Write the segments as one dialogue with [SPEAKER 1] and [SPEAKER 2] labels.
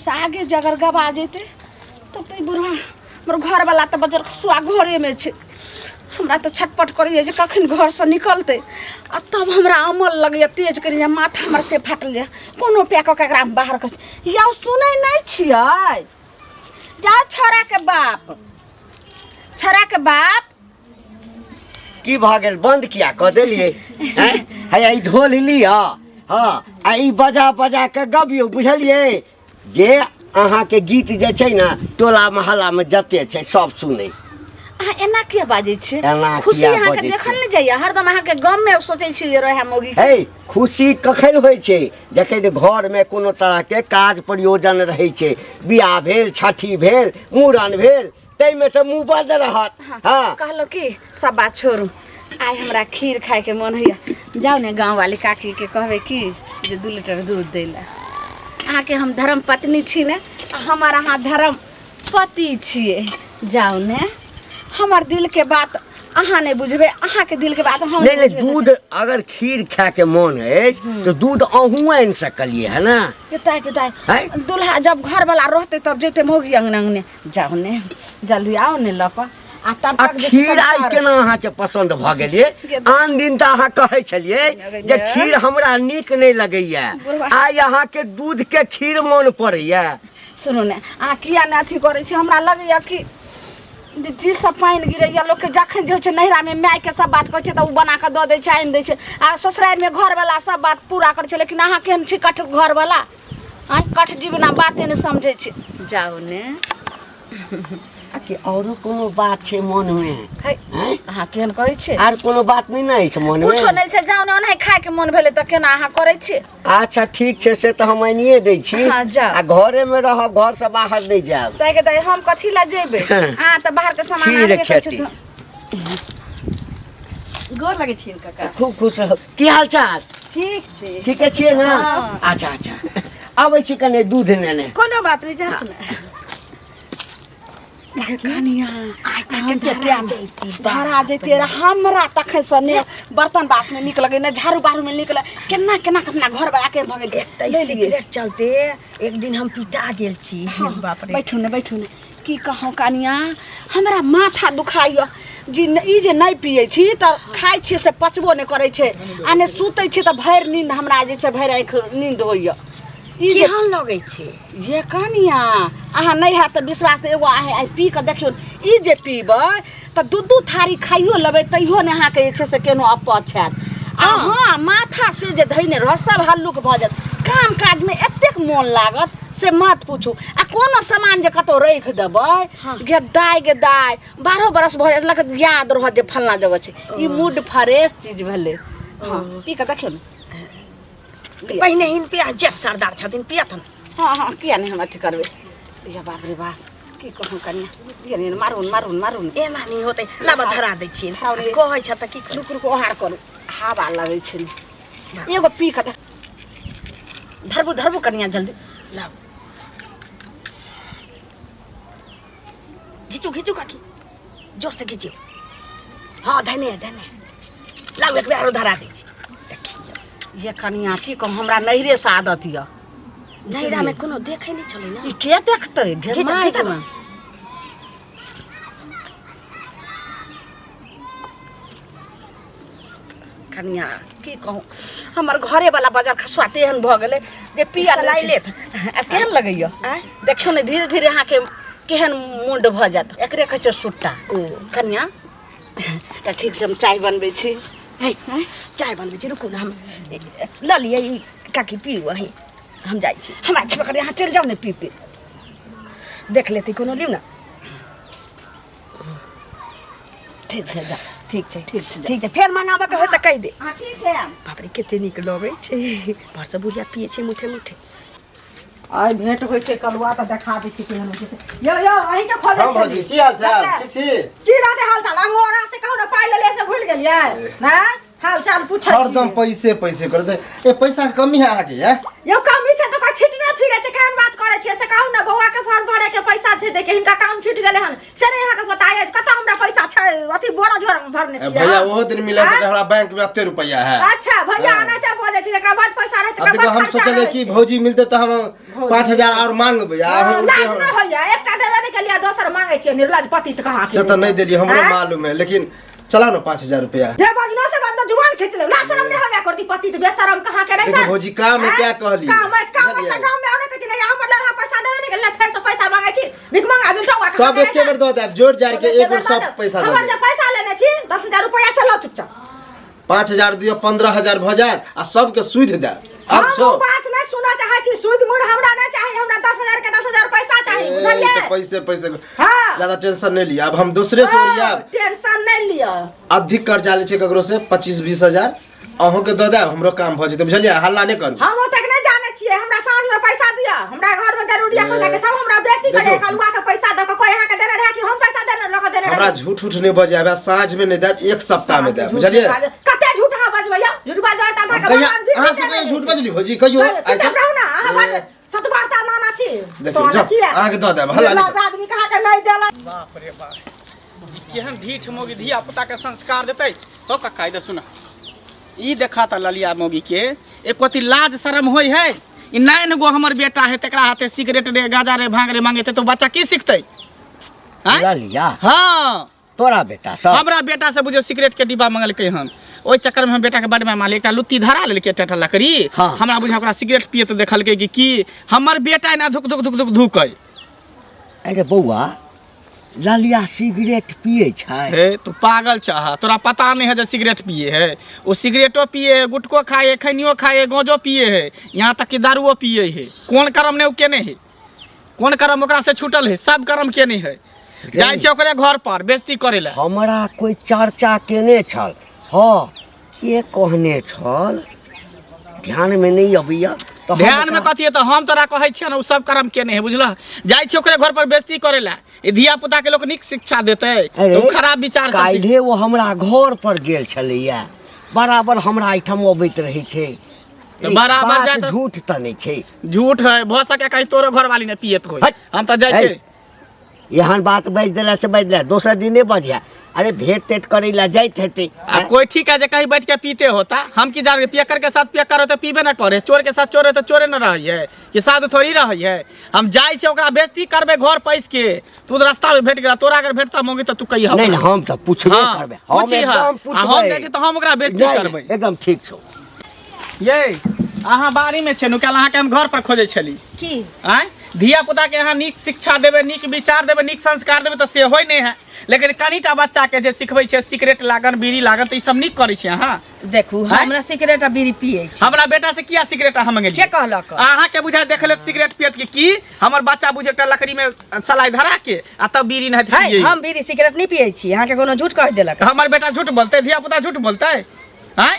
[SPEAKER 1] से आगे जगर गवा जेते तब तो बुढ़ा मोर घर वाला तो बजर सुआ घरे में छे हमरा तो छटपट करिए जे कखन घर से निकलते आ तब हमरा अमल लगे तेज करिए माथा हमर से फाटल जाए कोनो पैक ककरा बाहर कर या सुनै नहीं छियै जा छोरा के बाप
[SPEAKER 2] की भ गेल बंद किया क देलिए हैं है ई ढोल लिया हां आ ई बजा बजा के गबियो बुझलिए जे अहाँ के गीत जे छै ना टोला मोहल्ला में जते छै सब सुनै
[SPEAKER 1] अहाँ एना किया बाजै छी
[SPEAKER 2] एना
[SPEAKER 1] खुशी
[SPEAKER 2] किया
[SPEAKER 1] अहाँ के
[SPEAKER 2] बाजै
[SPEAKER 1] देखल नहीं जाइए हरदम अहाँ के गाम में सोचै छी रहे मोगी
[SPEAKER 2] हे खुशी कखन होइ छै जखन घर में कोनो तरह के काज प्रयोजन रहै छै बियाह भेल छठी भेल मूड़न भेल तै में तो मुंह बंद रहत हां
[SPEAKER 1] कहलो कि सब बात छोड़ू आइ हमरा खीर खाए के मन होइया जाओ ने गांव वाली काकी के कहबे कि जे 2 लीटर दूध देला अहाँ के हम धर्म पत्नी छी ने हमर अहाँ धर्म पति छिए जाओ ने हमर दिल के बात अहाँ नहीं बुझबे अहाँ के दिल के बात हम
[SPEAKER 2] नहीं दूध अगर खीर खाए के मन है तो दूध अहूँ आन सकलिए है ना
[SPEAKER 1] किताय दूल्हा जब घर वाला रहते तब जेते मोगी अंगने जाओ ने जल्दी आओ ने लप आ तब तक
[SPEAKER 2] खीर आई केना अहाँ के पसंद भ गेलिए आन दिन त अहाँ कहै छलिए जे खीर हमरा नीक नहीं लगैया आई अहाँ के दूध के खीर मन पड़ैया
[SPEAKER 1] सुनो ने आ किया ने अथी करे छी हमरा लगैया कि जी सब पानी गिरैया लोग के जखन जे छै नहिरा में माय के सब बात कहै छै त उ बना के द दै छै आइन दै छै आ ससुराल में घर वाला सब बात पूरा करै छै लेकिन अहाँ केहन छी कठ घर वाला आ कठ जीवना बाते ने समझै छी जाओ ने
[SPEAKER 2] कि औरो कोनो बात छै मन में हैं
[SPEAKER 1] अहाँ केहन कहै छी
[SPEAKER 2] आर कोनो बात नहीं ना छै मन में
[SPEAKER 1] कुछो नहीं छै जाओ ने ओनहे खाए के मन भेले त केना अहाँ करै छी
[SPEAKER 2] अच्छा ठीक छै से त हम आनिए दै छी
[SPEAKER 1] हाँ, जाओ।
[SPEAKER 2] आ घरे में रहब घर से बाहर नहीं जाब
[SPEAKER 1] ताके त हम कथि ला जेबे हां त बाहर के सामान
[SPEAKER 2] खीर
[SPEAKER 1] आने के
[SPEAKER 2] खेती।
[SPEAKER 1] गोर लगे छी काका
[SPEAKER 2] खूब खुश रहो की हाल चाल
[SPEAKER 1] ठीक छै
[SPEAKER 2] ठीक है ना अच्छा अच्छा आबै छी कने दूध नेने
[SPEAKER 1] कोनो बात नहीं जात ना कनिया धरा जैते हमरा तखे से ने बर्तन बास में निक लगे ने झाड़ू बारू में निकल केना केना अपना घर वाला के भगे दे
[SPEAKER 3] सिगरेट चलते एक दिन हम पिटा गेल छी बाप रे
[SPEAKER 1] बैठू ने की कहूं कनिया हमरा माथा दुखाइयो जी ई जे नहीं पिए छी त खाइ छी से पचबो नहीं करे छै आ ने सुतै छी त भर नींद हमरा जे छै भर आँख नींद होइयो
[SPEAKER 3] ई केहन लगे छै
[SPEAKER 1] ये कनिया अहाँ नहीं है त विश्वास एगो आहे आई पी के देखियो ई जे पीबै त दू थारी खाइयो लेबै तइयो ने अहाँ के जे छै से केनो अपच हैत आ हां माथा से जे धइने रह सब हल्लुक भ जात काम काज में एतेक मोन लागत से मत पूछू आ कोनो सामान जे कतो रख देबै गे दाई 12 बरस भ जात लगत याद रह जे फलना जगह छै ई मूड फ्रेश चीज भेले हां पी के देखियो न
[SPEAKER 3] पहिने हिन पिया जेठ सरदार छथिन पियथन
[SPEAKER 1] हां किया नहीं हम अथी करबे या बाप रे बाप की कहूं कनिया ये ने मारून
[SPEAKER 3] ए मानी होतै लाब धरा दै छी कहै छ त की
[SPEAKER 1] रुक ओहार करू हवा लगै छै एगो पी के धरबू कनिया जल्दी
[SPEAKER 3] लाओ घिचू काकी जोर से घिचियो हां धने लाओ एक बेर धरा दै छी
[SPEAKER 1] ये कनिया की कहूं हमरा नहिरे से आदत य
[SPEAKER 3] नहिरा में कोनो देखै नहीं चलै ना
[SPEAKER 1] ई के देखतै घेरमाइ में कनिया की कहूं हमर घरे वाला बाजार खसुआ तेहन भ गेलै जे पिया लाई ले केहन लगैया देखियो ने धीरे धीरे अहाँ के केहन मुंड भ जात एकरे कहै छै सुट्टा कनिया त ठीक से हम चाय बनबै छी
[SPEAKER 3] चाय बनबै छी रुकू ना हम ल लियै काकी पीऊ अही हम जाइ छी
[SPEAKER 1] हमरा छपकर यहाँ चल जाओ ने पीते
[SPEAKER 3] देख लेती कोनो लिउ ना
[SPEAKER 1] ठीक छै जा
[SPEAKER 3] ठीक छै फेर मंगाबे के होय त कहि दे
[SPEAKER 1] हां ठीक छै
[SPEAKER 3] बाप रे कते नीक लगै छै भरसे बुझिया पिए छै मुठे
[SPEAKER 1] आइ भेंट होय छै कलुआ त देखा दै छी केहन होय छै यो अही के खोजे छै
[SPEAKER 2] भौजी की हाल चाल ठीक छी
[SPEAKER 1] की राधे हाल चाल अंगोरा से कहू ना पाई ले से भूल गेलियै हैं हाल चाल पूछै छी
[SPEAKER 4] हरदम पैसे कर दे ए पैसा के कमी है आगे है
[SPEAKER 1] यो कमी छै त का छिटने फिरे छै केहन बात करे छै से कहू ना बौआ के फॉर्म भरे के पैसा
[SPEAKER 3] लाज है देखे हिनका काम छूट गेले हन से नहीं यहाँ के पता है कत हमरा पैसा छै अथी बोरा झोरा में भरने छियै
[SPEAKER 4] भैया वो दिन मिला था हमरा बैंक में एते रुपया है।
[SPEAKER 3] अच्छा भैया आना त बोले छी एकरा बड़ पैसा रहे
[SPEAKER 4] अब देखो हम सोचले कि भौजी मिलते तो हम 5000 और मांगबे आ
[SPEAKER 3] लाज न होया एकटा देबे नहीं के लिए दोसर मांगे छियै निर्लज पति त कहां
[SPEAKER 4] से तो नहीं देली हमरो मालूम है लेकिन चला ना 5000 रुपया
[SPEAKER 3] जे बजना से बंदा जुबान खींच ले ला शर्म नहीं होया करती पति तो बेशरम कहां के रही
[SPEAKER 4] देखो भौजी काम है क्या कहली
[SPEAKER 3] काम से गांव में आने के छी नहीं यहाँ पर लड़ा पैसा देबे नहीं के फिर से पैसा मांगे छी भिख मांगा बिलटा
[SPEAKER 4] सब एके बार दो दे जोड़ जाड़ के एक बार सब पैसा दे
[SPEAKER 3] हमर जे पैसा लेने छी 10000 रुपया से लो चुपचाप
[SPEAKER 4] 5000 दियो 15000 भ जाए आ सबके सुध दे अब छो
[SPEAKER 3] बात नहीं सुना चाहे छी सुध मुड़ हमरा नहीं चाहिए हमरा 10000 के 10000 पैसा चाहिए बुझलिए
[SPEAKER 4] तो पैसे
[SPEAKER 3] हां
[SPEAKER 4] ज्यादा टेंशन नहीं लिया अब हम दूसरे से लिया
[SPEAKER 3] टेंशन नहीं लिया
[SPEAKER 4] अधिक कर्जा ले छे ककरो से 25-20 अहों के दे दे हमरो काम भ जेते बुझलिए हल्ला नहीं करू
[SPEAKER 3] हम तक नहीं जाने छिए हमरा साँझ में पैसा दिया हमरा घर में जरूरी है पैसा के सब हमरा बेइज्जती करे कलुआ के पैसा द के कोई यहां के देने रहे कि हम पैसा देने लगा देने
[SPEAKER 4] हमरा झूठ नहीं बजाबे साँझ में नहीं दे एक सप्ताह में दे बुझलिए
[SPEAKER 3] कते झूठ हा बजबैया झूठ बजबा ता का
[SPEAKER 4] भैया अहाँ से कहियो झूठ बजली भौजी कहियो
[SPEAKER 3] चुप रहो ना अहाँ सतबारता माना छी
[SPEAKER 4] देखियो जब आहाँ के दे दे हल्ला नहीं
[SPEAKER 3] आदमी कहा के नहीं देला
[SPEAKER 5] बाप रे बाप केहन ढीठ मोगी धिया पुता के संस्कार देते हो कक्का इधर सुना ई देखा ता ललिया मोगी के एक कोती लाज शर्म होई है ई 9 गो हमर बेटा है तकरा हाथे सिगरेट रे गाजा रे भांग रे मांगेते तो बच्चा की सिखते
[SPEAKER 2] ललिया
[SPEAKER 5] हां
[SPEAKER 2] तोरा बेटा सब
[SPEAKER 5] हमरा बेटा से बुझो सिगरेट के डिब्बा मंगल के हन ओइ चक्कर में हम बेटा के बड़ में माल एकटा लुत्ती धरा लेलके टटा लकड़ी हमरा बुझा ओकरा सिगरेट पिए तो देखल के कि हमर बेटा ना धुक धुक धुक धुक धुकै
[SPEAKER 2] अरे बौआ ललिया सिगरेट पिए छै
[SPEAKER 5] हे तू पागल चाह तोरा पता नहीं है जो सिगरेट पिए है वो सिगरेटो पिए है गुटको खाए है खैनियो खाए है गांजो पिए है यहाँ तक कि दारुओ पिए है कौन कर्म ने केने है कौन कर्म ओकरा से छूटल है सब कर्म केने है जाय छै ओकरे घर पर बेइज्जती करे ला
[SPEAKER 2] हमरा कोई चर्चा केने छल हां के कहने छल ध्यान में नहीं अबिया
[SPEAKER 5] ध्यान में कथी है तो हम तोरा कहै छियै ना उ सब कर्म केने है बुझला जाय छै ओकरे घर पर बेइज्जती करे ला ई धिया पुता के लोग निक शिक्षा देते तो खराब विचार सब
[SPEAKER 2] काल्हे वो हमरा घर पर गेल छलैया बराबर हमरा आइटम अबैत रहे छै
[SPEAKER 5] बराबर जाय तो
[SPEAKER 2] झूठ त नहीं छै
[SPEAKER 5] झूठ है भ सके कहीं तोरो घर वाली ने पियत होय हम तो जाय छै
[SPEAKER 2] एहन बात बाज देला से बाज दे दोसर दिने बजिया अरे भेंट तेट करे ला जाइत हेते
[SPEAKER 5] कोई ठीक है जे कहीं बैठ के पीते होता हम की जान पियकर के साथ पियकर होते पीबे ना करे चोर के साथ चोर है तो चोरे न रही है कि साधु थोड़ी रही है हम जाय छै ओकरा बेइज्जती करबे घर पैस के तू रास्ता में भेट गेला तोरा अगर भेटता मोगी तो तू कही
[SPEAKER 2] नहीं हम तो पूछबे करबे हम एकदम पूछबे
[SPEAKER 5] हम जाय छै तो हम ओकरा बेइज्जती करबे
[SPEAKER 2] एकदम ठीक छौ
[SPEAKER 5] ये अहाँ बाड़ी में छै नु कल अहाँ के हम घर पर खोजे छली
[SPEAKER 3] की
[SPEAKER 5] आय धिया पुता के अहाँ नीक शिक्षा देबे नीक विचार देबे नीक संस्कार देबे तो से होय नहीं है लेकिन कनीटा बच्चा के जे सिखबै छै सिगरेट लागन बीड़ी लागन तो ई सब नीक करै छै अहाँ
[SPEAKER 3] देखू हमरा सिगरेट आ बीड़ी पिए छी
[SPEAKER 5] हमरा बेटा से किया सिगरेट हम गेली
[SPEAKER 3] के कहलक
[SPEAKER 5] अहाँ के बुझा देखले सिगरेट पियत की हमर बच्चा बुझे एकटा लकड़ी में सलाई धरा के आ तब बीड़ी नहीं पिए
[SPEAKER 3] हम बीड़ी सिगरेट नहीं पिए छी अहाँ के कोनो झूठ कह देलक
[SPEAKER 5] हमर बेटा झूठ बोलते धिया पुता झूठ बोलते हैं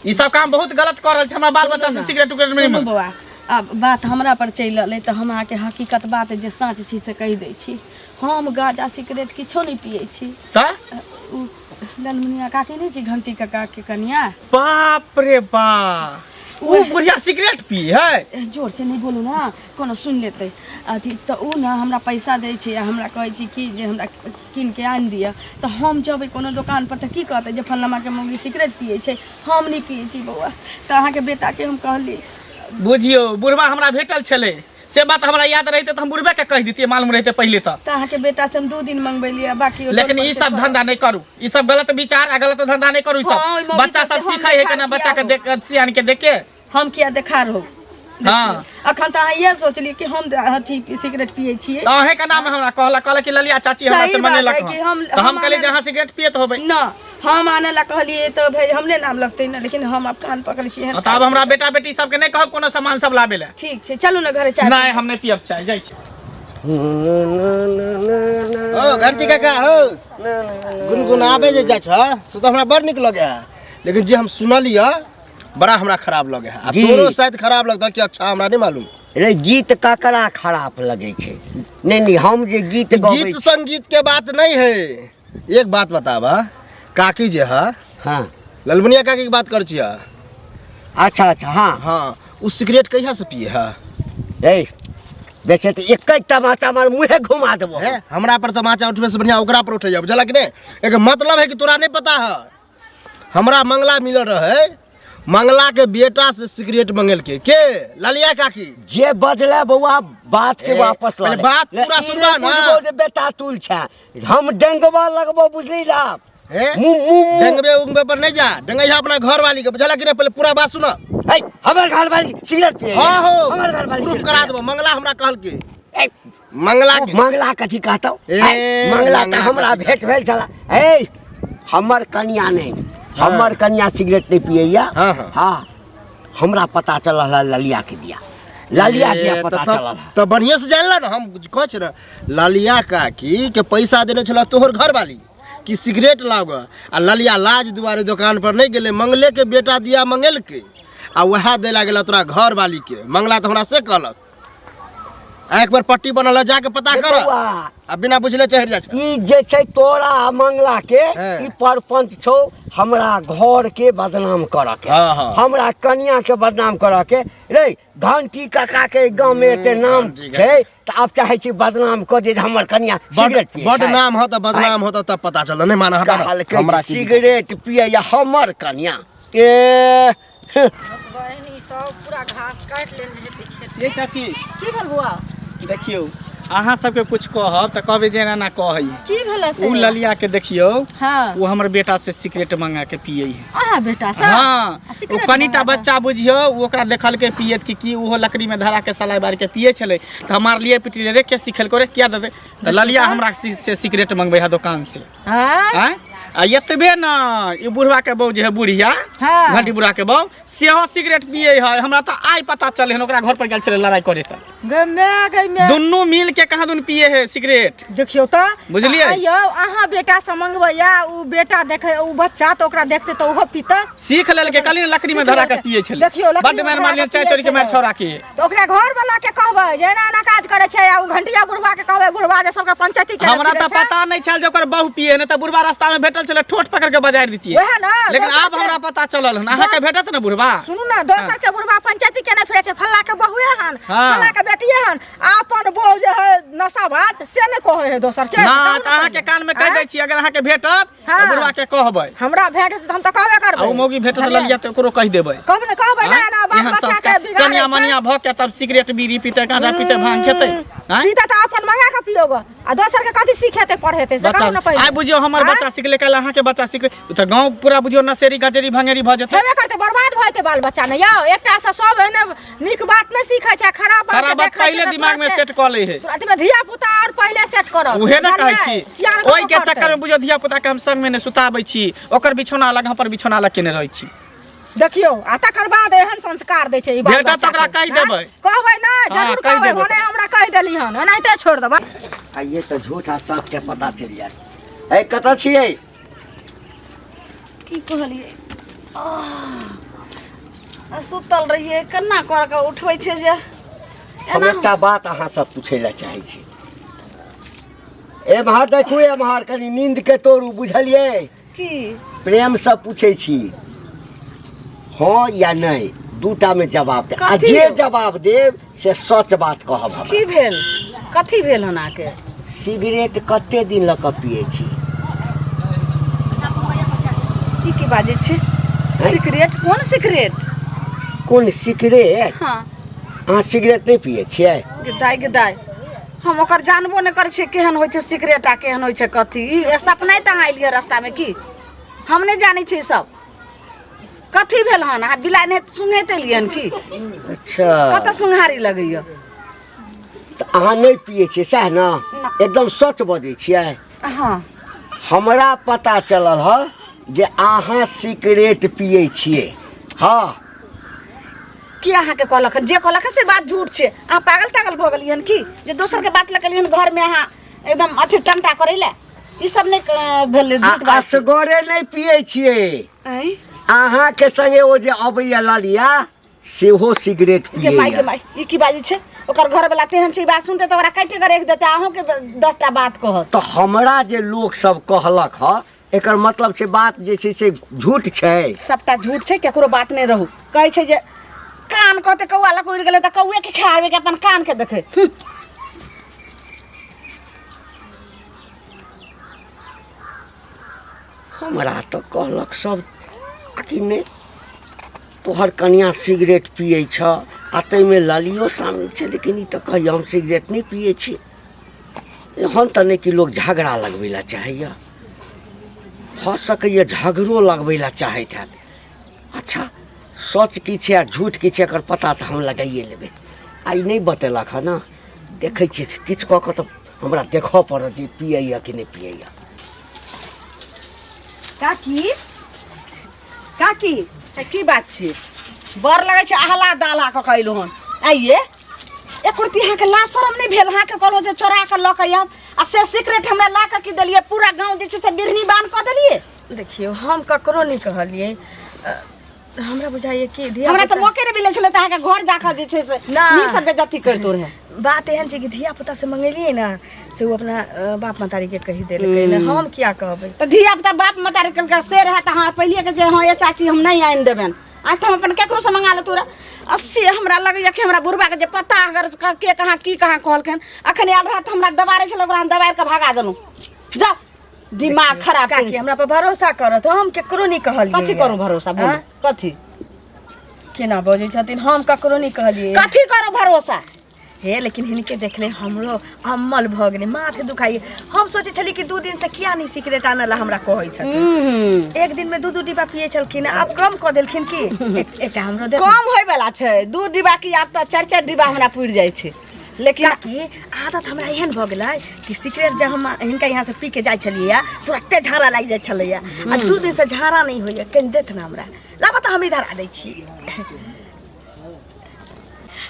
[SPEAKER 5] ई सब काम बहुत गलत कर रहल छै हमरा बाल बच्चा से सिगरेट उगरेट में
[SPEAKER 3] सुनू बौआ अब बात हमरा पर चलि अलै तो हम अहाँके हकीकत बात जे सच छी से कहि दै छी हम गाजा सिगरेट किछो नहीं पिए छी
[SPEAKER 5] त
[SPEAKER 3] ललमुनिया काकी नहीं छी घंटी काका के कनिया
[SPEAKER 5] बाप रे बाप वो बुढ़िया सिगरेट पी है
[SPEAKER 3] जोर से नहीं बोलू ना कोनो सुन लेते अथी तो उ ना हमरा पैसा दै छै आ हमरा कहै छी कि जे हमरा कीन के आनि दिया तो हम जब कोनो दुकान पर तो की कहते जे फलनमा के मौगी सिगरेट पिए छै हम नहीं पिए छी बौआ तो अहाँ के बेटा के हम कहली
[SPEAKER 5] बुझियो बुढ़वा हमरा भेटल छले से बात हमरा याद रहते तो हम बुढ़वा के कह दितिए मालूम रहते पहले तो
[SPEAKER 3] अहाँ के बेटा से हम 2 दिन मंगबेलिए बाकी
[SPEAKER 5] लेकिन ई सब धंधा नहीं करू ई सब गलत विचार आ गलत धंधा नहीं करू ई सब बच्चा सब सीखै है केना बच्चा के देख सियान के देख के
[SPEAKER 3] हम किया देखा रहो
[SPEAKER 5] हां
[SPEAKER 3] अखन तो ये सोचलिए कि हम अथी सिगरेट पिए छिए
[SPEAKER 5] तो अहे का नाम हमरा कहला कि ललिया चाची हमरा से मंगेलक तो हम कहले जहां सिगरेट पियत होबै
[SPEAKER 3] ना हम आने ला कहलिए तो भाई हमने नाम लगते ना लेकिन हम अब कान पकड़ छिए
[SPEAKER 5] तब हमरा बेटा बेटी सब के नहीं कहब कोनो सामान सब लाबे ला
[SPEAKER 3] ठीक छै चलू ना घरे चाय
[SPEAKER 5] नहीं हम नहीं पियब चाय जाय छी
[SPEAKER 4] ओ घंटी काका हो गुनगुनाबे जे जाय छ से तो हमरा बड़ निक लगे लेकिन जे हम सुनलिया बड़ा हमरा खराब लगे है तोरो शायद खराब लगता कि अच्छा हमरा नहीं मालूम
[SPEAKER 2] रे गीत ककरा खराब लगे छै नहीं हम जे गीत गाबै
[SPEAKER 4] गीत संगीत के बात नहीं है एक बात बताबा काकी जे है
[SPEAKER 2] हां
[SPEAKER 4] ललमुनिया काकी की बात कर छिया
[SPEAKER 2] अच्छा हां
[SPEAKER 4] हाँ उस सिगरेट कहिया से पिए है
[SPEAKER 2] ए बेचे तो एक तमाचा मार मुँहे घुमा देबो
[SPEAKER 4] है हमरा पर तमाचा उठबे से बढ़िया ओकरा पर उठे बुझल कि नहीं। एक मतलब है कि तोरा नहीं पता है, हमरा मंगला मिलल रहे, मंगला के बेटा से सिगरेट मंगल के ललिया काकी
[SPEAKER 2] जे बजले बउआ बात के वापस ला
[SPEAKER 4] पहले बात पूरा सुनबा ना।
[SPEAKER 2] जे बेटा तुल छै हम डेंगवा लगबो बुझली ना
[SPEAKER 4] हैं
[SPEAKER 2] मुंह
[SPEAKER 4] डंगबे उंगबे पर नहीं जा, डंगैया अपना घर वाली के बुझल कि नहीं। पहले पूरा बात सुनो।
[SPEAKER 2] ए हमर घर वाली सिगरेट पिए
[SPEAKER 4] हां हो
[SPEAKER 2] हमर घर वाली
[SPEAKER 4] प्रूफ करा देबो। मंगला हमरा कहल के मंगला के
[SPEAKER 2] मंगला कथी कहतौ
[SPEAKER 4] ए,
[SPEAKER 2] मंगला
[SPEAKER 4] मंगला
[SPEAKER 2] त हमरा
[SPEAKER 4] कथी
[SPEAKER 2] भेट भेल छला। ए हमर कन्या नहीं हमर कन्या सिगरेट नहीं पिएया।
[SPEAKER 4] हाँ, हाँ।
[SPEAKER 2] हाँ हमरा पता चलल है ललिया के दिया, ललिया के पता चलल है।
[SPEAKER 4] तो बढ़िया से जानला ना। हम कह छ ना ललिया काकी के पैसा देने छला तोहर घर वाली कि सिगरेट लाग, आ ललिया लाज दुआरे दुकान पर नहीं गेले, मंगले के बेटा दिया मंगल के आ वह देला गेला तोरा घर वाली के। मंगला तो हमरा से कहलक एक बार पट्टी बनल जाके पता कर
[SPEAKER 2] बउआ,
[SPEAKER 4] आ बिना बुझले चढ़ जा छ।
[SPEAKER 2] ई जे छै तोरा मंगला के
[SPEAKER 4] हाँ।
[SPEAKER 2] ई परपंच छौ हमरा घर के बदनाम करऽ के,
[SPEAKER 4] हाँ, हाँ।
[SPEAKER 2] हमरा कन्या के बदनाम करऽ के। रे घंटी काका के गांव में एते नाम
[SPEAKER 4] ठीक है।
[SPEAKER 2] छै त आब चाहे छी बदनाम क दे जे हमर कन्या सिगरेट पिए
[SPEAKER 4] बड नाम हो तो बदनाम हो तो तब पता चल नहीं माना हटा
[SPEAKER 2] कहल के
[SPEAKER 4] हमरा
[SPEAKER 2] जे सिगरेट पिए या हमर कन्या ए
[SPEAKER 3] बहनी सब पूरा घास काट लेने है।
[SPEAKER 5] ये चाची
[SPEAKER 3] की भेल बुआ?
[SPEAKER 5] देखियो अहाँ सबके कुछ कहब तऽ कहबै जे एना ना कहै
[SPEAKER 3] की भेल से?
[SPEAKER 5] उ ललिया के देखियो
[SPEAKER 3] हाँ
[SPEAKER 5] वो हमर बेटा से सिगरेट मंगा के पिए है।
[SPEAKER 3] आहा बेटा सा
[SPEAKER 5] हाँ
[SPEAKER 3] आ
[SPEAKER 5] वो
[SPEAKER 3] सिगरेट
[SPEAKER 5] कनिटा
[SPEAKER 3] मंगा
[SPEAKER 5] बच्चा बुझियो वो ओकरा देखल के पियत की उहो लकड़ी में धरा के सलाई बार के पिए छले त हमार लिए पिटी रे के सिखल करे क्या देते त ललिया हमरा से सिगरेट मंगबै है दुकान से।
[SPEAKER 3] हाँ
[SPEAKER 5] हैं आ एतबे ना ई बुढ़वा के बहू जे है बुढ़िया
[SPEAKER 3] हाँ।
[SPEAKER 5] घंटी बुढ़ा के बहू सेहो सिगरेट पिए है। हमरा त आइ पता चले है ओकरा घर पर गेल छले लड़ाई करे त
[SPEAKER 3] गमे
[SPEAKER 5] दुन्नू मिल के कहाँ दुन पिए है सिगरेट।
[SPEAKER 3] देखियो तो
[SPEAKER 5] बुझलियै?
[SPEAKER 3] आइयो अहाँ बेटा से मंगबै या उ बेटा देखे उ बच्चा तो ओकरा देखते तो ओहो पीता।
[SPEAKER 5] सीख लेल के कली लकड़ी में धरा के पिए छले।
[SPEAKER 3] देखियो, लकड़ी
[SPEAKER 5] बड्ड
[SPEAKER 3] में
[SPEAKER 5] मार
[SPEAKER 3] धरा
[SPEAKER 5] मारलिए
[SPEAKER 3] के
[SPEAKER 5] चाय
[SPEAKER 3] पिए
[SPEAKER 5] चोरी के मार
[SPEAKER 3] छले।
[SPEAKER 5] छौरा के।
[SPEAKER 3] तो ओकरा घर वाला के कहबै जे एना एना काज करे छै आ उ घंटिया बुढ़वा के कहबै बुढ़वा जे सबके पंचायती के
[SPEAKER 5] हमरा त पता नहीं चल जे ओकर बहु पिए ने त बुढ़वा रास्ता में भेटल छले ठोठ पकड़ के बजाय दितिए।
[SPEAKER 3] वह ना
[SPEAKER 5] लेकिन
[SPEAKER 3] दोसर
[SPEAKER 5] अब
[SPEAKER 3] के-
[SPEAKER 5] हमरा पता चलल हन अहाँ के भेटत न बुढ़वा।
[SPEAKER 3] सुनू ना दोसर के बुढ़वा पंचायती के नहीं फिरे छै, फल्ला के बहुए हन
[SPEAKER 5] हाँ।
[SPEAKER 3] फल्ला के बेटिए हन अपन बहू जे है नशाबाज से ने कहै है दोसर के।
[SPEAKER 5] ना
[SPEAKER 3] तब
[SPEAKER 5] त अहाँ के कान में कह दै छी अगर अहाँ के भेटत त
[SPEAKER 3] हाँ।
[SPEAKER 5] बुढ़वा के कहबै।
[SPEAKER 3] हमरा भेट त हम त कहबे
[SPEAKER 5] आ
[SPEAKER 3] करबै।
[SPEAKER 5] उ मौगी भेटत ललिया त ओकरो कह देबै।
[SPEAKER 3] कहबै ना ना बाल
[SPEAKER 5] एहन
[SPEAKER 3] बच्चा के
[SPEAKER 5] संस्कार
[SPEAKER 3] बिगाड़े
[SPEAKER 5] कनिया
[SPEAKER 3] छै।
[SPEAKER 5] मनिया भ के तब सिगरेट बीड़ी पीते गांजा पीते भांग खेते। हैं
[SPEAKER 3] पीता त अपन मंगा के पियोगा आ दोसर के कथि सिखेते पढ़ेते से कहू ना
[SPEAKER 5] बच्चा
[SPEAKER 3] पहिले।
[SPEAKER 5] आइ बुझियो हमर
[SPEAKER 3] हाँ?
[SPEAKER 5] बच्चा सिखले कल अहाँ के बच्चा सिखले त गांव पूरा बुझियो नसेरी गजेरी भंगेरी भ जेतै।
[SPEAKER 3] हेबे करते बर्बाद भइते बाल बच्चा ने यौ। एकटा से सब एने नीक बात नहीं सीखै छै, खराब बात
[SPEAKER 5] खराब बात पहिले दिमाग में सेट क लै है।
[SPEAKER 3] तुरंत में धिया पुता और पहिले सेट करब।
[SPEAKER 5] उहे ना कहै छी
[SPEAKER 3] सियान
[SPEAKER 5] ओइ के
[SPEAKER 3] करतै।
[SPEAKER 5] चक्कर में बुझियो धिया पुता के हम संग में ने सुताबै छी ओकर बिछौना अलग हम पर बिछौना अलग केने रहै छी।
[SPEAKER 3] देखियो आ तकर बाद एहन संस्कार दै छै ई बाल
[SPEAKER 5] बेटा
[SPEAKER 3] बच्चा
[SPEAKER 5] तऽ ओकरा
[SPEAKER 3] के।
[SPEAKER 5] कहि देबै।
[SPEAKER 3] कहबै ना जरूर
[SPEAKER 5] कहि
[SPEAKER 3] कहबै,
[SPEAKER 5] देबै।
[SPEAKER 3] भने हमरा कहि देली हन एनाहिते छोड़ देबै।
[SPEAKER 2] आ ये तो झूठ आ सच के पता चल जाए। ए कतऽ छियै?
[SPEAKER 1] की कहलिए सुतल रहिए केना कर के उठबै छै जे
[SPEAKER 2] हम एकटा बात अहाँ सब पूछै लए चाहै छी। एम्हर देखू एम्हर कनी नींद के तोड़ू बुझलियै?
[SPEAKER 1] की
[SPEAKER 2] प्रेम से पूछै छी हाँ या नहीं दूटा में जवाब दे आ
[SPEAKER 1] कथी
[SPEAKER 2] जे
[SPEAKER 1] देब?
[SPEAKER 2] जवाब देब से सच बात कहब हम।
[SPEAKER 1] की भेल कथी भेल हन आके?
[SPEAKER 2] सिगरेट कते दिन लऽ कऽ पियै छी?
[SPEAKER 1] की बाजै छी? सिगरेट कोन सिगरेट?
[SPEAKER 2] कोन सिगरेट?
[SPEAKER 1] हाँ
[SPEAKER 2] अहाँ सिगरेट नहीं पियै छियै?
[SPEAKER 1] गिदाई गिदाई हम ओकर जानबो नहीं करै छियै केहन होइ छै सिगरेट आ केहन होइ छै कथी। ई सपना तऽ अहाँ एलियै रास्ता में की हम नहीं जानै छी सब कथी भेल हन? अहाँ बिलाइ नहीं सुंघैत एलियै हन की?
[SPEAKER 2] अच्छा
[SPEAKER 1] कतऽ सुंघारी लगैया?
[SPEAKER 2] तऽ अहाँ नहीं पियै छियै सएह ने? एकदम सच बजै छियै?
[SPEAKER 1] हाँ
[SPEAKER 2] हमरा पता चलल ह जे अहाँ सिगरेट पियै छियै। हाँ
[SPEAKER 1] की अहाँके कहलक हन? जे कहलक हन से बात झूठ छै। अहाँ पागल तागल भऽ गेलियै हन की जे दोसर के बात लगलियै हन घर में अहाँ एकदम अथी टंटा करै लए? ई सब नहीं भेल झूठ बात छै।
[SPEAKER 2] असगरे नहीं पियै छियै।
[SPEAKER 1] आँय?
[SPEAKER 2] अहाँ के संगे ओ जे अबैया ललिया सेहो सिगरेट
[SPEAKER 1] गे माई गे
[SPEAKER 2] पियै।
[SPEAKER 1] माई ई की बाजी छै? ओकर घर वाला तेहन छै ई बात सुनते तऽ ओकरा काटि के रख देते। अहूँ के 10टा बात कहत।
[SPEAKER 2] तो हमरा जे लोग सब कहलक ह एकर मतलब छै बात जे छै से झूठ छै।
[SPEAKER 1] सबटा झूठ छै, केकरो बात नहीं रहू। कहै छै जे कान कहते कौआ लग उड़ि गेलै तऽ कौए के खावे के अपन कान के देखे।
[SPEAKER 2] हमरा तो कहलक सब कि नहीं तोहर कनिया सिगरेट पिए छ आ ताहिमे लालियो शामिल छै, लेकिन ई तो कहिए हम सिगरेट नहीं पिए छी। एहन तो नहीं कि लोग झगड़ा लगबै ला चाहैया, हो सकैए झगड़ो लगबै ला चाहैत हैत। अच्छा सच की छै आ झूठ की छै एकर पता तो हम लगाइए लेबै। आई नहीं बतेलक है ना, देखै छी किछु कऽ कऽ तो हमरा देखऽ पड़त जे पियैया कि नहीं पियैया।
[SPEAKER 1] काकी काकी की बात छै? बर लगै छै आहला दाला के कैलु हन। आइए एक रती यहाँ के ला शरम नहीं भेल? हाँ के कहलो जे चोरा के लऽ के आब आ से सिगरेट हमरा ला के की देलिए, पूरा गांव जे छै से बिरहनी बान क देलिए।
[SPEAKER 3] देखियो हम ककरो नहीं कहलिए, हमरा बुझाइए कि धिया
[SPEAKER 1] हमरा तो मौके नहीं मिले छले त अहाँ के घर जाकर जे छै से
[SPEAKER 3] ना।
[SPEAKER 1] नीक से बेइज्जती करतो रहे।
[SPEAKER 3] बात एहन छै कि धिया पुता से मंगेलिए ना से वो अपना बाप मतारी के कही देलकै ना, हम क्या कहबै?
[SPEAKER 1] तो धिया पुता बाप मतारी के से रहे त हाँ पहले के जे हाँ ये चाची हम नहीं आइन देबन, आज तो हम अपन केकरो से मंगा लेतो रे। अस्सी हमरा लगैया कि हमरा बुढ़बा के जे पता अगर के कहाँ की कहाँ कहलखन अखन आयल रहा त हमरा दबारे छले, ओकरा हम दबार के भगा देलु। जा दिमाग खराब
[SPEAKER 3] काकी हमरा पर भरोसा करत, हम केकरो नहीं कहलिए।
[SPEAKER 1] कथी करू भरोसा? बोल
[SPEAKER 3] हाँ?
[SPEAKER 1] कथी
[SPEAKER 3] केना बजै छथिन? हम ककरो नहीं कहलिए।
[SPEAKER 1] कथी करू भरोसा?
[SPEAKER 3] हे लेकिन हिनके देखले हमरो अम्मल भ गेलै, माथे दुखाइए। हम सोचे छली कि 2 दिन से किया नहीं सिगरेट आनला हमरा कहै छथिन। एक दिन में 2 डिब्बा पिए छलखिन, अब कम क देलखिन की एकटा हमरो दे।
[SPEAKER 1] कम होय वाला छै 2 डिब्बा की, आब त 4-4 डिब्बा हमरा पुर जाय छै। लेकिन
[SPEAKER 3] काकी आदत हमरा एहन भ गेलै कि सिगरेट जब हम हिनका यहाँ से पी के जाय छलियै तुरंते झाड़ा लागि जाय छलैया, आ 2 दिन से झाड़ा नहीं होइए। कनि देख ना हमरा लाबा त हम इधर आ दै छी।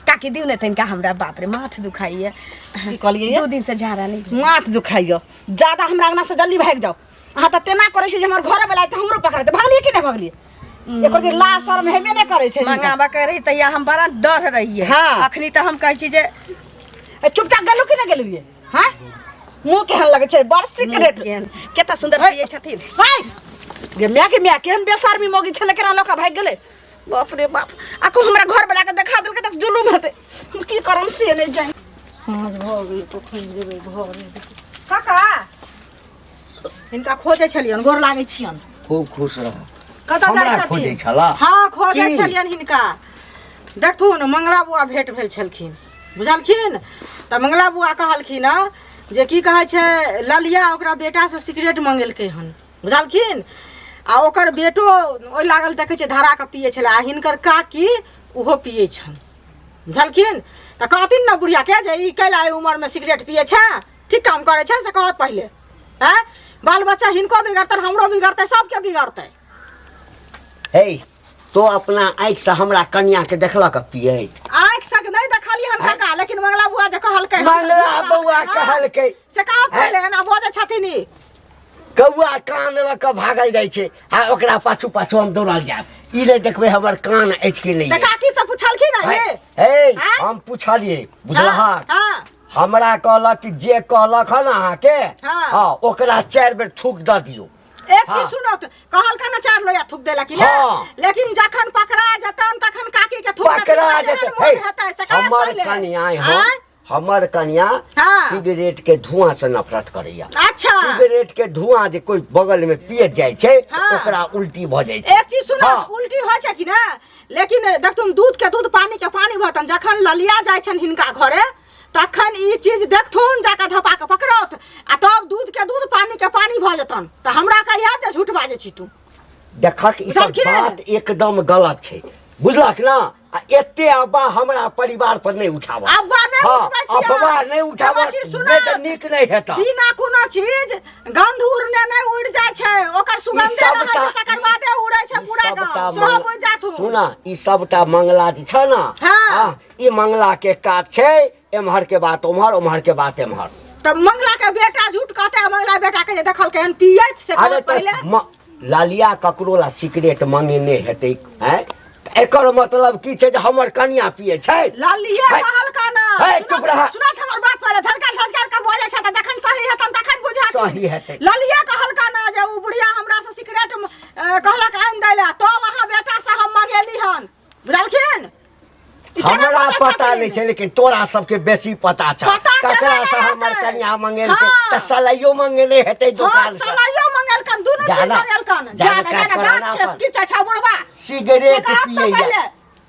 [SPEAKER 3] काकी दिउ ने तनिका हमरा, बाप रे माथ दुखाइए।
[SPEAKER 1] की कहलिए?
[SPEAKER 3] 2 दिन से झाड़ा नहीं।
[SPEAKER 1] माथ दुखाइयो ज्यादा हमरा अंगना से जल्दी भाग जाओ। अहाँ त तेना करे छै जे हमर घर वाला त हमरो पकड़े त भागलिए कि नहीं भागलिए? एकर के ला शर्म हेबे नहीं करे छै।
[SPEAKER 3] मंगाबा करे तैया हम बड़ा डर रहिए।
[SPEAKER 1] हाँ।
[SPEAKER 3] अखनी त हम कहै छी जे
[SPEAKER 1] चुपचाप गेलु कि नहीं गेलुए? हां मुंह केहन लगे छै? बड़ सिगरेट
[SPEAKER 3] केता सुंदर पिए छथिन।
[SPEAKER 1] हाय गे म्या केहन बेशर्मी मोगी छले केना लोका भाग गेले। बाप रे बाप, आको हमरा घर वाला के देखा देलके त जुलुम हेते। हम की करम से नहीं जाई।
[SPEAKER 3] साँझ भ गेल तो खन जेबै घरे।
[SPEAKER 1] काका इनका खोजे छलियन, गोर लागे छियन।
[SPEAKER 2] खूब खुश रह।
[SPEAKER 3] कतऽ
[SPEAKER 2] हमरा
[SPEAKER 3] जाइ छथिन?
[SPEAKER 2] खोजै छला?
[SPEAKER 3] हाँ खोजै
[SPEAKER 2] की?
[SPEAKER 3] छलियन हिनका। देखथुन मंगला बुआ भेंट भेल छलखिन, बुझलखिन? त मंगला बुआ कहलखिन जे की कहै छै ललिया ओकरा बेटा से सिगरेट मंगेलकै हन, बुझलखिन? आ ओकर बेटो ओइ लागल देखै छै धरा के पिए छला, आ हिनकर काकी उहो पिए छन, बुझलखिन? त कहथिन न बुढ़िया के जे ई कैला उम्र में सिगरेट पिए छै, ठीक काम करे छै से कहत पहिले। हैं बाल बच्चा हिनको बिगड़तै, हमरो बिगड़तै, सबके बिगड़तै।
[SPEAKER 2] हे तो अपना आँखि से हमरा कन्या के देखलक पिए?
[SPEAKER 3] आँख से नहीं देखली हन काका, लेकिन मंगला बुआ जे कहलकै
[SPEAKER 2] मंगला बुआ कहलकै
[SPEAKER 3] से कहत पहिले ना बोझे छथिन ई।
[SPEAKER 2] कौआ कान लऽ कऽ भागल जाइ छै आ ओकरा पाछू पाछू हम दौड़ल जायब। ई नहीं देखबै हमर कान अछि कि नहीं?
[SPEAKER 3] त काकी से पूछलखिन ना ये?
[SPEAKER 2] हे
[SPEAKER 3] हाँ?
[SPEAKER 2] हम पूछलिए, बुझलहा?
[SPEAKER 3] हां
[SPEAKER 2] हमरा कहलक कि जे कहलक हन अहाँके
[SPEAKER 3] हाँ।
[SPEAKER 2] हाँ ओकरा 4 बेर थूक दऽ दियौ।
[SPEAKER 3] एक चीज
[SPEAKER 2] हाँ।
[SPEAKER 3] सुनत, कहलकै ना 4 लोया थूक देला कि ले,
[SPEAKER 2] हाँ।
[SPEAKER 3] लेकिन जखन पकड़ा जतन तखन काकी के थूक
[SPEAKER 2] पकड़ा जेतै।
[SPEAKER 3] हेतै से कहत
[SPEAKER 2] हमर
[SPEAKER 3] पहिले।
[SPEAKER 2] कन्या
[SPEAKER 3] हाँ?
[SPEAKER 2] हमर कन्या
[SPEAKER 3] हाँ।
[SPEAKER 2] सिगरेट के धुआं से नफरत करैया।
[SPEAKER 3] अच्छा
[SPEAKER 2] सिगरेट के धुआं जे कोई बगल में पिए जाय छै
[SPEAKER 3] हाँ।
[SPEAKER 2] ओकरा उल्टी भ जाय छै।
[SPEAKER 3] एक चीज सुनो,
[SPEAKER 2] हाँ।
[SPEAKER 3] उल्टी होइ छै कि ना, लेकिन देख तुम दूध के दूध पानी के पानी भतन जखन ललिया जाय छन हिनका घरे तखन ई चीज देखथुन जाके धपा के पकड़त, आ तब दूध के दूध पानी के पानी भ जतन। त हमरा कहिया जे झूठ बाजे छी तू?
[SPEAKER 2] देखक ई सब
[SPEAKER 3] बुझलखिन?
[SPEAKER 2] बात एकदम गलत छै, बुझलक ना? आ एते अब्बा हमरा परिवार पर नहीं उठावा।
[SPEAKER 3] अब्बा नहीं
[SPEAKER 2] हाँ,
[SPEAKER 3] उठबै छियै।
[SPEAKER 2] अब्बा नहीं उठावा,
[SPEAKER 3] एगो चीज सुनऽ,
[SPEAKER 2] नहीं त नीक नहीं हेता।
[SPEAKER 3] बिना कोनो चीज गंध उड़ने नहीं उड़ जाय छै, ओकर सुगंधे
[SPEAKER 2] ई
[SPEAKER 3] रहै छै
[SPEAKER 2] सबटा-
[SPEAKER 3] तकर बादे उड़ै छै पूरा गांव। सेहो बुझ जाथु।
[SPEAKER 2] सुना ई सबटा मंगला जे छ ना,
[SPEAKER 3] हाँ।
[SPEAKER 2] ई मंगला के काज छै, एम्हर के बात ओम्हर, ओम्हर के बात एम्हर।
[SPEAKER 3] त मंगला के बेटा झूठ कहते, मंगला बेटा के जे देखल केहन पियत से
[SPEAKER 2] अरे
[SPEAKER 3] कहत पहिले।
[SPEAKER 2] लालिया ककरो ला सिगरेट मंगेने हेतै हैं? एकर मतलब की छै जे हमर कन्या पिए छै?
[SPEAKER 3] ललिए
[SPEAKER 2] है।
[SPEAKER 3] कहलका ना।
[SPEAKER 2] है, चुप रह।
[SPEAKER 3] सुनत हमर बात पहिले, धड़का के बोले छै त जखन सही हेतन तखन बुझात।
[SPEAKER 2] सही हेतै।
[SPEAKER 3] ललिए कहलका ना जे उ बुढ़िया हमरा से सिगरेट कहलक आइन दैला, तो वहां बेटा से हम मंगेली हन, बुझलखिन? ई केना
[SPEAKER 2] हमरा
[SPEAKER 3] बोलै
[SPEAKER 2] पता
[SPEAKER 3] छथिन?
[SPEAKER 2] नहीं छै, लेकिन तोरा सबके बेसी पता छ।
[SPEAKER 3] पता केना
[SPEAKER 2] ककरा
[SPEAKER 3] नहीं
[SPEAKER 2] से हमर
[SPEAKER 3] हेतै?
[SPEAKER 2] कन्या मंगेलकै
[SPEAKER 3] हाँ।
[SPEAKER 2] त सलाइयो मंगेने हेतै
[SPEAKER 3] हाँ
[SPEAKER 2] दुकान से।
[SPEAKER 3] सलाइयो मंगेलकन, दुनू
[SPEAKER 2] जाना जाना काज कराना अपन सिगरेट पिए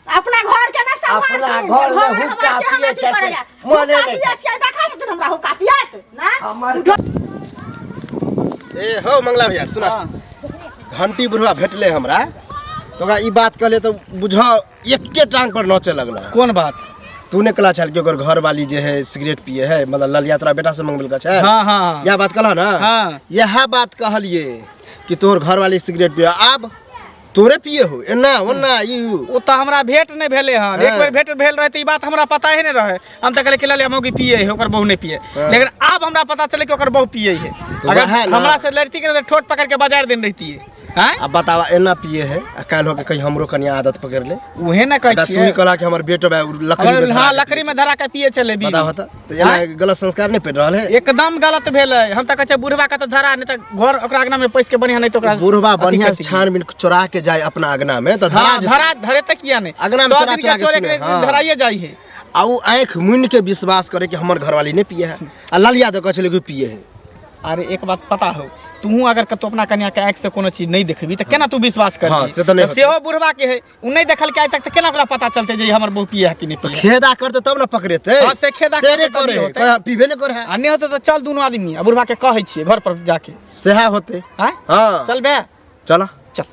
[SPEAKER 1] अपना घर के ना संभाल
[SPEAKER 2] अपना घर में हुक्का पिए छथिन मने नहीं
[SPEAKER 1] देखा छै हमरा हुक्का पियत ना
[SPEAKER 2] हमर
[SPEAKER 4] ए हो मंगला भैया सुना घंटी बुढ़वा भेटले हमरा तोरा ई बात कहले तो बुझा एके टांग पर नचे लगला।
[SPEAKER 5] कौन बात?
[SPEAKER 4] तूने कला चल कि ओकर घर वाली जे है सिगरेट पिए है मतलब ललिया तोरा बेटा से मंगल का छै।
[SPEAKER 5] हाँ हाँ
[SPEAKER 4] यह बात कहला ना।
[SPEAKER 5] हाँ।
[SPEAKER 4] यह बात कहलिए कि तोहर घर वाली सिगरेट पिए अब तोरे पिए हो एना ओना यू
[SPEAKER 5] वो तो हमरा भेंट नहीं भेले हन। एक बार भेंट भेल रहे तो ई बात हमरा पता ही नहीं रहे। हम तो कहले कि ललिया मौगी पिए है ओकर बहू नहीं पिए, लेकिन अब हमरा पता चले कि ओकर बहू पिए है। अगर हमरा से लड़ती के ठोट पकड़ के बाजार दिन रहती है।
[SPEAKER 4] अब बतावा एना पिए है काल हो के कहीं हमरो कनिया आदत पकड़ ले
[SPEAKER 5] उहे ना कहै
[SPEAKER 4] तू ही कहला कि हमर बेटो बा लकड़ी में
[SPEAKER 5] हां लकड़ी में धरा के पिए चले भी
[SPEAKER 4] बतावा त एना गलत संस्कार नहीं पड़ रहल है।
[SPEAKER 5] एकदम गलत भेल है। हम त कहै छै बुढ़वा के त धरा नहीं त घर ओकरा अंगना में पैस के बढ़िया नहीं तो ओकरा
[SPEAKER 4] बुढ़वा बढ़िया छानबीन चोरा के जाए अपना अंगना में त
[SPEAKER 5] धरा धरे त किया नहीं
[SPEAKER 4] अंगना में चोरा के
[SPEAKER 5] धराइए जाई है।
[SPEAKER 4] आ उ आंख मुन के विश्वास करे कि हमर घरवाली नहीं पिए है आ ललिया तो कहै छले कि पिए है।
[SPEAKER 5] अरे एक बात पता हो तू अगर कतो अपना कन्या के आंख से कोनो चीज नहीं देखबी त केना तू विश्वास करबी?
[SPEAKER 4] हां से तो नहीं
[SPEAKER 5] सेहो बुढ़वा के है उ नहीं देखल के आज तक त केना ओकरा पता चलते जे हमर बहू पिए है कि नहीं
[SPEAKER 4] तो
[SPEAKER 5] पिए।
[SPEAKER 4] खेदा करते तब ना पकड़ेते।
[SPEAKER 5] हां से खेदा
[SPEAKER 4] करे पीबे न करे है
[SPEAKER 5] अन्य होते तो चल दोनों आदमी आ बुढ़वा के कहै छिए घर पर जाके
[SPEAKER 4] सेहा होते।
[SPEAKER 5] हां चल बे
[SPEAKER 4] चला
[SPEAKER 5] चल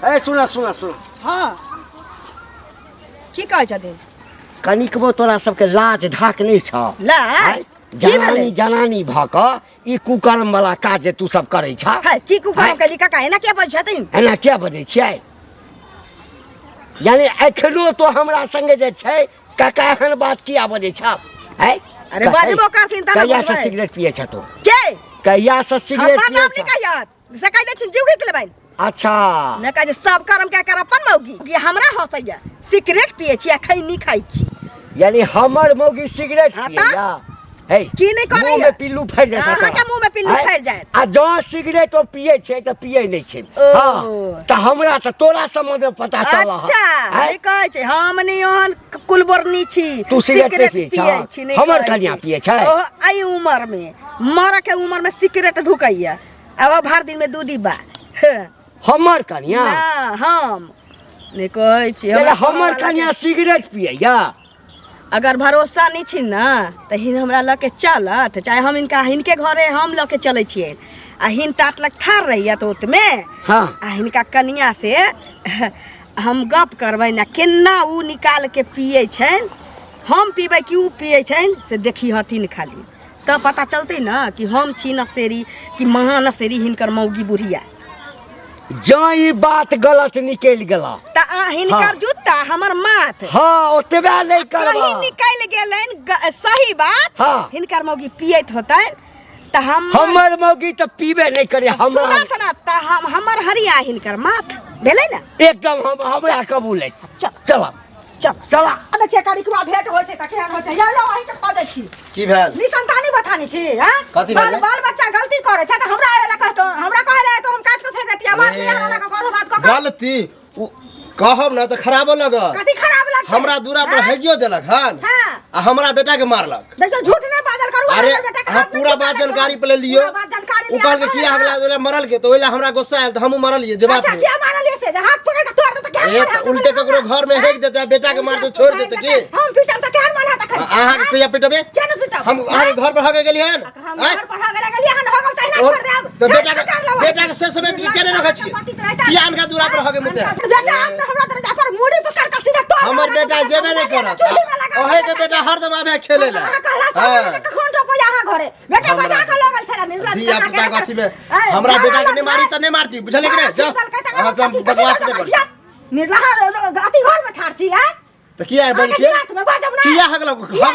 [SPEAKER 2] ए सुना सुना सुना
[SPEAKER 3] हाँ की कहै छथिन?
[SPEAKER 2] कनिकबो तोरा सबके लाज धाक नहीं छ
[SPEAKER 3] लाज
[SPEAKER 2] जनानी जनानी भ क ई कुकर्म वाला काज जे तू सब करे छ
[SPEAKER 3] है की कुकर्म कली का एना के बज छथिन?
[SPEAKER 2] एना क्या बजै छियै? यानी एखनो तो हमरा संगे जे छै काका एहन बात किया बजै छ? है
[SPEAKER 3] अरे बाजबो करथिन त
[SPEAKER 2] कहिया से सिगरेट पिए छ तू?
[SPEAKER 3] के
[SPEAKER 2] कहिया से सिगरेट
[SPEAKER 3] अपन
[SPEAKER 2] पिए
[SPEAKER 3] नाम
[SPEAKER 2] छ?
[SPEAKER 3] निकायत से कह दे जीव घीच लेबै।
[SPEAKER 2] अच्छा
[SPEAKER 3] न कह सब कर्म के कर अपन मौगी ये हमरा हंसैया सिगरेट पिए छी खैनी खाइ छी
[SPEAKER 2] यानी हमर मौगी सिगरेट
[SPEAKER 3] हाँ
[SPEAKER 2] पिए या है
[SPEAKER 3] की नहीं करे
[SPEAKER 2] मुंह में पिल्लू फैल जाता
[SPEAKER 3] अहाँ के मुंह में पिल्लू फैल जाए
[SPEAKER 2] आ जो सिगरेट ओ पिए छै त पिए नहीं छै। हां त हमरा त तोरा संबंध में पता चला।
[SPEAKER 3] अच्छा नहीं कहै छै हम नहीं ओहन कुलबरनी छी
[SPEAKER 2] तू सिगरेट पिए छी
[SPEAKER 3] नहीं
[SPEAKER 2] हमर कन्या पिए छै
[SPEAKER 3] आई उम्र में मर के उम्र में सिगरेट धुकैया अब भर दिन में 2 डिब्बा
[SPEAKER 2] हमर कन्या
[SPEAKER 3] हम नहीं कहै छी
[SPEAKER 2] हमर कन्या सिगरेट पिए या
[SPEAKER 3] अगर भरोसा नहीं छी ना तो हिन हमरा ल के चलत चाहे हम इनका हिनके घरे हम ल के चले छिए आ हिन टाट लग ठार रहिया तो उतमे
[SPEAKER 2] हां
[SPEAKER 3] आ हिनका कनिया से हम गप करबै ना केना उ निकाल के पिए छैन हम पीबै कि उ पिए छैन से देखी हथिन खाली तब पता चलते ना कि हम छी नसेरी कि महानसेरी हिनकर मौगी बुढ़िया।
[SPEAKER 2] जो ई बात गलत निकल गेला
[SPEAKER 3] त हिनकर जूता हमर माथ
[SPEAKER 2] हां ओतबे नहीं करबा
[SPEAKER 3] कहीं निकल गेलन सही बात हिनकर मौगी पियत होतै त
[SPEAKER 2] हमर मौगी त पीबे नहीं करे हमरा
[SPEAKER 3] त हमर हरिया हिनकर माथ भेलै ना
[SPEAKER 2] एकदम हमरा कबूल है।
[SPEAKER 3] चल
[SPEAKER 2] चला
[SPEAKER 3] चल
[SPEAKER 2] चला
[SPEAKER 3] अबे छै काड़ी कुआ भेट होय छै त केहन होय छै या लो आइ त पदै छी
[SPEAKER 4] की भेल
[SPEAKER 3] निसंतानी बथानी छी हां
[SPEAKER 4] कथि भेल
[SPEAKER 3] बाल बच्चा गलती करे छै त हमरा आवेला कहतो हमरा कहले तो हम काट के फेंक देतिया मार लिया हमरा का कोनो बात क
[SPEAKER 4] गलती कहब ना तो खराबो लगत
[SPEAKER 3] कथि खराब लग
[SPEAKER 4] हमरा दूरा पर हेगियो देलक हन आ हमरा बेटा के मारलक।
[SPEAKER 3] देखो झूठ नहीं बाजल करू
[SPEAKER 4] अरे हम पूरा बात जानकारी पे ले लियो उ कहल के किया हमरा ओले मरल के तो ओला हमरा गुस्सा आयल त हमहु मरल लिए जे बात
[SPEAKER 3] अच्छा
[SPEAKER 4] है।
[SPEAKER 3] क्या मारल से हाथ पकड़ के तोड़ दे त क्या
[SPEAKER 4] ए त उल्टे ककरो घर में हेग देता बेटा के मार दे छोड़ देते की
[SPEAKER 3] हम पिटब त केहन मार हाथ
[SPEAKER 4] आहा के किया पिटबे
[SPEAKER 3] क्या न पिटब
[SPEAKER 4] हम आहा के घर पर हगे गेली हन
[SPEAKER 3] हम घर पर हगे गेली हन होगल त ना छोड़ देब
[SPEAKER 4] तो बेटा के से समेत के केने रखै छी किया अनका दूरा पर हगे मुते
[SPEAKER 3] बेटा हमरा तरह पर मुड़ी पकड़ के सीधा तोड़
[SPEAKER 4] हमर बेटा जेबे नहीं करत ओहे के बेटा हरदम आबे खेले ला
[SPEAKER 3] हां कौन तो कोई यहां घरे बेटा बजा के लगल छला निर्ला
[SPEAKER 4] दिया पुता कथि में हमरा बेटा के नहीं मारी त नहीं मारती बुझले कि नहीं जाओ अहाँ सब बकवास नहीं कर
[SPEAKER 3] निर्ला अति घर में ठाड़ छी है
[SPEAKER 4] तो किया है बोल छे किया हगल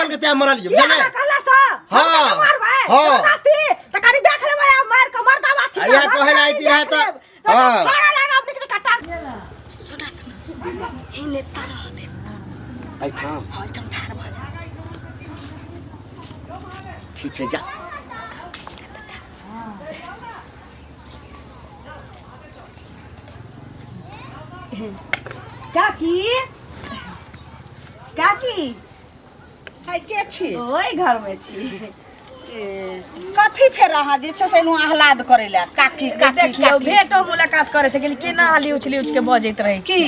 [SPEAKER 4] के त्या मरल बुझले
[SPEAKER 3] कहला सा
[SPEAKER 4] हां
[SPEAKER 3] हां त कनी देख लेबै मार के मरदा बाछी
[SPEAKER 4] या कहला आइती रहे त हां
[SPEAKER 3] मारा लगा अपने के कटा सुना ही नेता रहने
[SPEAKER 2] आई थाम
[SPEAKER 3] एकदम ठाड़ भ जा
[SPEAKER 2] ठीक से जा
[SPEAKER 3] काकी काकी
[SPEAKER 1] है के छी
[SPEAKER 3] ओई घर में छी
[SPEAKER 1] कथी फेर अहाँ जे छै से नु आह्लाद करे ला काकी काकी
[SPEAKER 3] देखियो
[SPEAKER 1] काकी
[SPEAKER 3] भेटो मुलाकात करे से गेली केना हाली उछली के बजैत रहे
[SPEAKER 1] की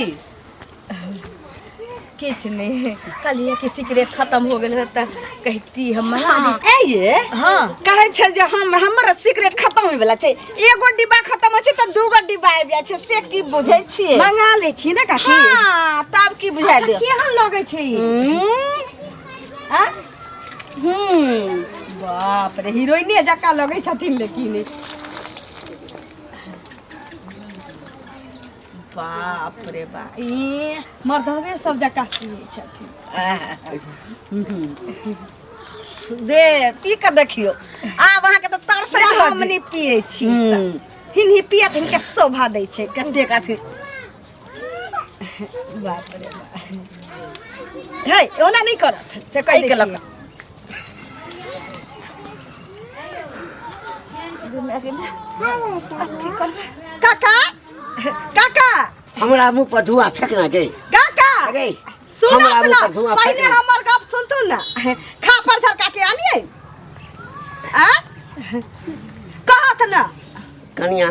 [SPEAKER 3] किछ नहीं कहलिए कि सिगरेट खत्म हो गेल त कहती हम
[SPEAKER 1] हाँ, ए ये
[SPEAKER 3] हाँ
[SPEAKER 1] कहै छै जे हमर सिगरेट खत्म होय वाला छै एगो डिब्बा खत्म हो छै त दूगो डिब्बा आबि जाइ छै से की बुझै छियै
[SPEAKER 3] मंगा ले छी ना काकी
[SPEAKER 1] हाँ तब की बुझा दे
[SPEAKER 3] केहन लगे छै बाप रे हीरोइने जका लगे छथिन लेकिन बाप रे बा ई मर्दवे सब जका पिए छथिन
[SPEAKER 1] दे पी के देखियो आब अहाँ के त तरसै छै
[SPEAKER 3] हम नहीं पिए छी हिनही पियत हिनके शोभा दै छै
[SPEAKER 1] कते काथी
[SPEAKER 3] बाप रे बा हे ओना नहीं करत से कह
[SPEAKER 1] के
[SPEAKER 3] दे
[SPEAKER 1] लग
[SPEAKER 3] काका काका
[SPEAKER 2] हमरा मुंह पर धुआं फेंकना गई
[SPEAKER 3] काका
[SPEAKER 2] गई
[SPEAKER 3] सुनो
[SPEAKER 2] हमरा मुंह पर
[SPEAKER 3] सुनो
[SPEAKER 2] धुआं
[SPEAKER 3] पहले
[SPEAKER 2] फेंकना
[SPEAKER 3] हमर गप सुनतु ना खा पर झरका के आनिए आ कहत ना
[SPEAKER 2] कनिया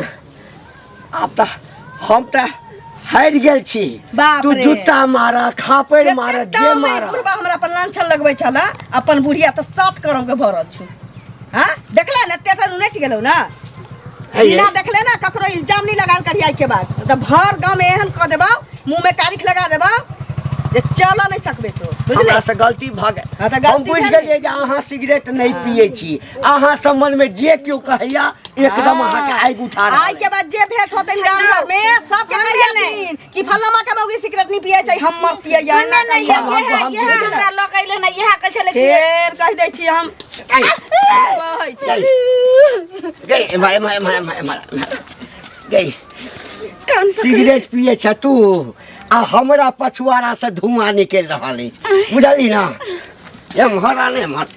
[SPEAKER 2] अब त हम त हारि गेल छी
[SPEAKER 3] बाप
[SPEAKER 2] तू
[SPEAKER 3] रे।
[SPEAKER 2] जूता मारा खापड़ मारा जे मारा
[SPEAKER 3] बुढ़बा हमरा पर लांछन लगबै छला अपन बुढ़िया त 7 करोड़ के भरल छु हां देखले ना टेटर उनट गेलौ ना
[SPEAKER 2] है ये।
[SPEAKER 3] बिना देखले ना ककरो इल्जाम नहीं लगाल करिया के बाद त भर गांव में एहन क देबा मुंह में तारीख लगा देबा जे चल नहीं सकबे तो बुझले
[SPEAKER 2] हमरा से गलती भ
[SPEAKER 3] हाँ, तो
[SPEAKER 2] गेल हम
[SPEAKER 3] गलती
[SPEAKER 2] बुझ
[SPEAKER 3] भेल।
[SPEAKER 2] गेलिए जे अहाँ सिगरेट नहीं पिए छी अहाँ संबंध में जे केओ कहैया एकदम अहाँ के आगि उठा रहल
[SPEAKER 3] आज के बाद जे भेंट होते गांव घर में सब के कहिया दिन कि फल्लामा के मौगी सिगरेट नहीं पिए छै हम मत पिए या ना
[SPEAKER 1] नहीं
[SPEAKER 3] कहिया।
[SPEAKER 2] हम
[SPEAKER 1] यह हमरा लोग अइले ना यह कह छले कि
[SPEAKER 3] फेर कह दै छी हम कहै छी
[SPEAKER 2] गई मारे गई सिगरेट पिए छ तू आ हमरा पछुआरा से धुआं निकल रहा है बुझली ना एम्हरा ने मत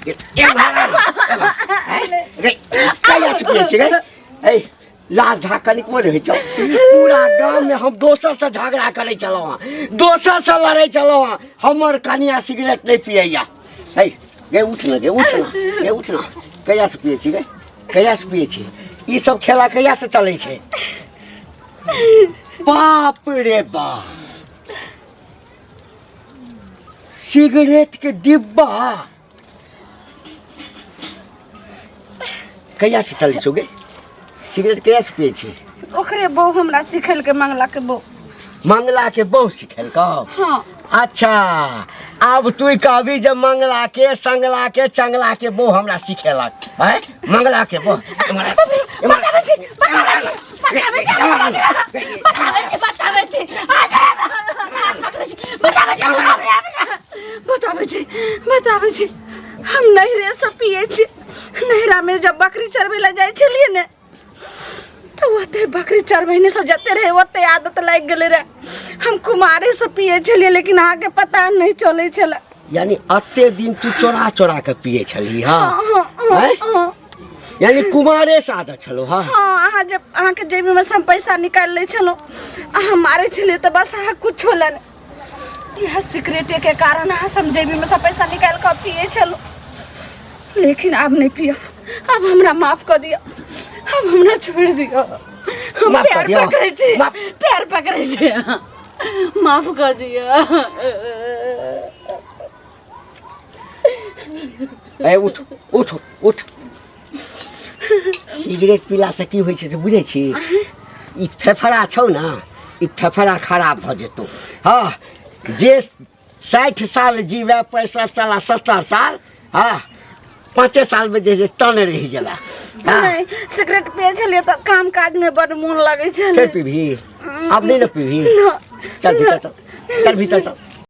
[SPEAKER 2] कहिया से पिए छी गई ए लाज ढाकनिक में रहे छौ पूरा गांव में हम दोसर से झगड़ा करे चलो दोसर से लड़े चलो हमर कनिया सिगरेट नहीं पिएया ए गे उठ ना कहिया से पिए छी गई कहिया से पिए छी ई सब खेला कहिया से चले छे बाप रे बाप सिगरेट के डिब्बा कहिया से चले छो गे सिगरेट कहिया से पिए छी
[SPEAKER 1] ओकरे बहू हमरा सिखल के मंगला के बहू
[SPEAKER 2] मंगला के बहु सिखल कब
[SPEAKER 1] हाँ
[SPEAKER 2] अच्छा अब तू कहबी जे मंगला के संगला के चंगला के बहु हमरा सिखेलक हैं मंगला के बहु
[SPEAKER 1] बताबै छी हम नहरे से पिए छी नहरा में जब बकरी चरबै ला जाइ छलिए ने तो ओते बकरी चरबैने से जते रहे ओते आदत लाग गेले रे हम कुमारे से पिए छलिए लेकिन आगे पता नहीं चले छला
[SPEAKER 2] यानी अत्ते दिन तू चोरा चोरा के पिए छली हां यानी कुमारे से आदत छलो हां
[SPEAKER 1] हाँ अहाँ जब अहाँ के जेबी में से हम पैसा निकाल ले छलो अहाँ मारे छलिए तो बस अहाँ कुछ होला नहीं यह सिगरेट के कारण अहाँ सब जेबी में से पैसा निकाल कर पिए छलो लेकिन अब नहीं पियो अब हमरा माफ कर दियो अब हमरा छोड़ दियो हम
[SPEAKER 2] माफ कर दियो,
[SPEAKER 1] पैर पकड़े छे माफ कर दियो
[SPEAKER 2] ए उठ उठ उठ सिगरेट पीला से की होइ छै से बुझै छी ई फेफड़ा छौ ना ई फेफड़ा खराब भ जेतौ हाँ जे 60 साल जीवे 65 साल 70 साल हाँ 5 साल में जैसे टन रही जला हाँ
[SPEAKER 1] नहीं सिगरेट पिए छलिए तो काम काज में बड़ मन लगे छले
[SPEAKER 2] फिर पीभी अब नहीं ना पीभी
[SPEAKER 1] ना,
[SPEAKER 2] चल भीतर चल